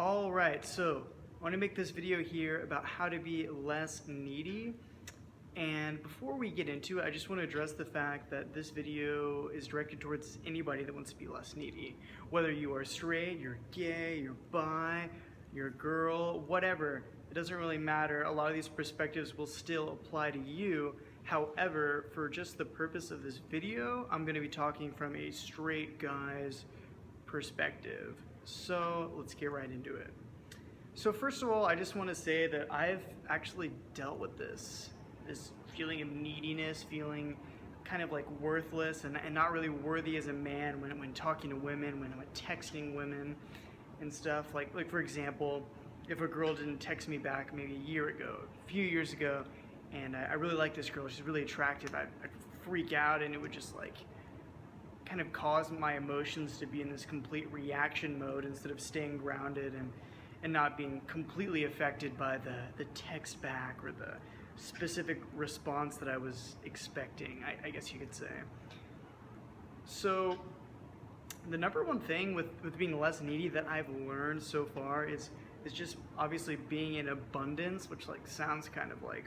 All right, so I want to make this video here about how to be less needy. And before we get into it, I just want to address the fact that this video is directed towards anybody that wants to be less needy. Whether you are straight, you're gay, you're bi, you're a girl, whatever, it doesn't really matter. A lot of these perspectives will still apply to you. However, for just the purpose of this video, I'm going to be talking from a straight guy's perspective. So let's get right into it. So first of all, I just want to say that I've actually dealt with this feeling of neediness, feeling kind of like worthless and not really worthy as a man when talking to women, when I'm texting women and stuff. Like for example, if a girl didn't text me back maybe a year ago, a few years ago, and I really like this girl, she's really attractive, I'd freak out, and it would just like kind of cause my emotions to be in this complete reaction mode instead of staying grounded and not being completely affected by the text back or the specific response that I was expecting, I guess you could say. So the number one thing with being less needy that I've learned so far is just obviously being in abundance, which like sounds kind of like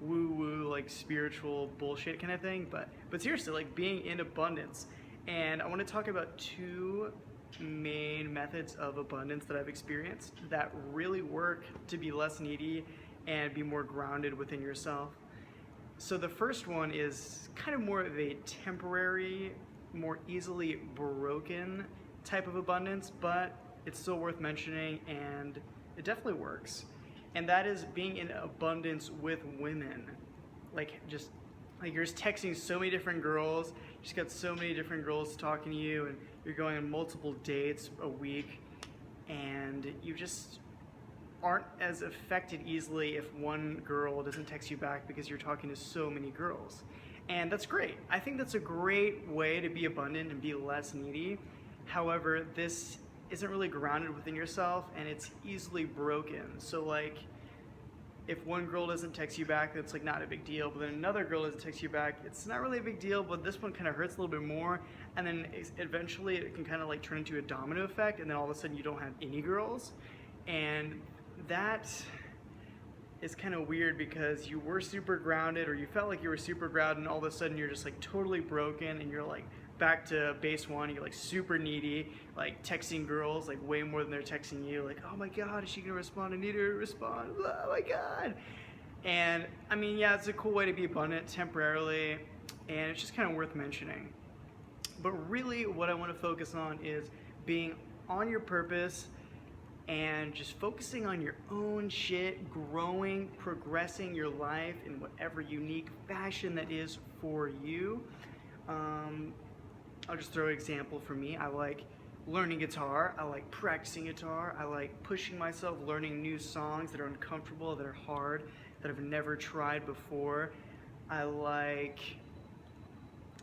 woo-woo, like spiritual bullshit kind of thing, but seriously, like being in abundance. And I want to talk about two main methods of abundance that I've experienced that really work to be less needy and be more grounded within yourself. So the first one is kind of more of a temporary, more easily broken type of abundance, but it's still worth mentioning and it definitely works. And that is being in abundance with women. Like you're just texting so many different girls, you just got so many different girls talking to you, and you're going on multiple dates a week, and you just aren't as affected easily if one girl doesn't text you back because you're talking to so many girls. And that's great. I think that's a great way to be abundant and be less needy. However, this isn't really grounded within yourself and it's easily broken. So like, if one girl doesn't text you back, that's like not a big deal, but then another girl doesn't text you back, it's not really a big deal, but this one kind of hurts a little bit more, and then eventually it can kind of like turn into a domino effect, and then all of a sudden you don't have any girls, and that is kind of weird because you were super grounded, or you felt like you were super grounded, and all of a sudden you're just like totally broken, and you're like back to base one, you're like super needy, like texting girls like way more than they're texting you, like, oh my god, is she gonna respond? I need her to respond, oh my god. And I mean, yeah, it's a cool way to be abundant temporarily, and it's just kind of worth mentioning. But really what I want to focus on is being on your purpose and just focusing on your own shit, growing, progressing your life in whatever unique fashion that is for you. I'll just throw an example for me. I like learning guitar, I like practicing guitar, I like pushing myself, learning new songs that are uncomfortable, that are hard, that I've never tried before. I like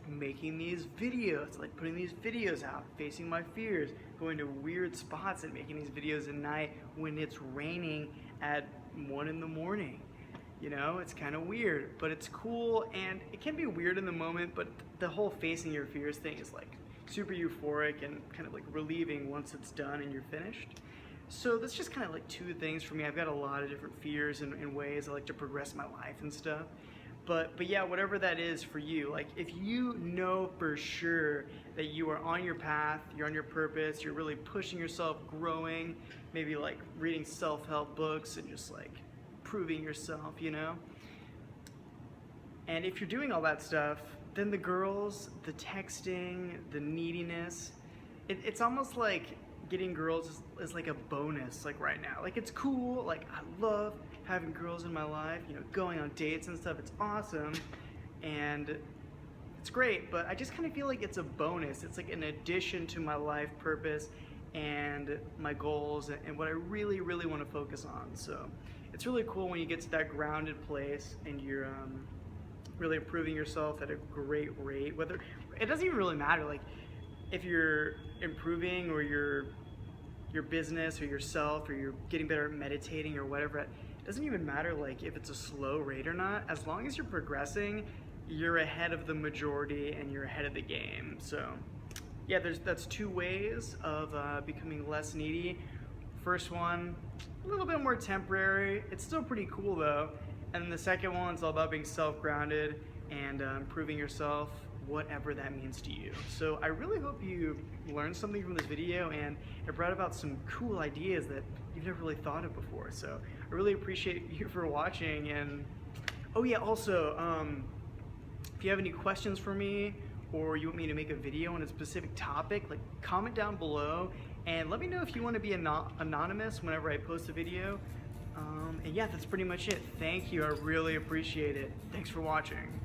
making these videos, like putting these videos out, facing my fears, going to weird spots and making these videos at night when it's raining at 1 in the morning. You know, it's kind of weird, but it's cool, and it can be weird in the moment, but the whole facing your fears thing is like super euphoric and kind of like relieving once it's done and you're finished. So that's just kind of like two things for me. I've got a lot of different fears and ways I like to progress my life and stuff. But yeah, whatever that is for you, like if you know for sure that you are on your path, you're on your purpose, you're really pushing yourself, growing, maybe like reading self-help books and just like proving yourself, you know? And if you're doing all that stuff, then the girls, the texting, the neediness, it's almost like getting girls is like a bonus, like right now. Like it's cool, like I love having girls in my life, you know, going on dates and stuff, it's awesome, and it's great, but I just kind of feel like it's a bonus. It's like an addition to my life purpose and my goals and what I really, really want to focus on. So it's really cool when you get to that grounded place and you're really improving yourself at a great rate. Whether it doesn't even really matter, like if you're improving or your business or yourself, or you're getting better at meditating or whatever, it doesn't even matter like if it's a slow rate or not. As long as you're progressing, you're ahead of the majority and you're ahead of the game. So yeah, that's two ways of becoming less needy. first one, a little bit more temporary. It's still pretty cool though. And then the second one's all about being self-grounded and improving yourself, whatever that means to you. So I really hope you learned something from this video and it brought about some cool ideas that you've never really thought of before. So I really appreciate you for watching. And oh yeah, also, if you have any questions for me or you want me to make a video on a specific topic, like comment down below and let me know if you want to be anonymous whenever I post a video. And yeah, that's pretty much it. Thank you, I really appreciate it. Thanks for watching.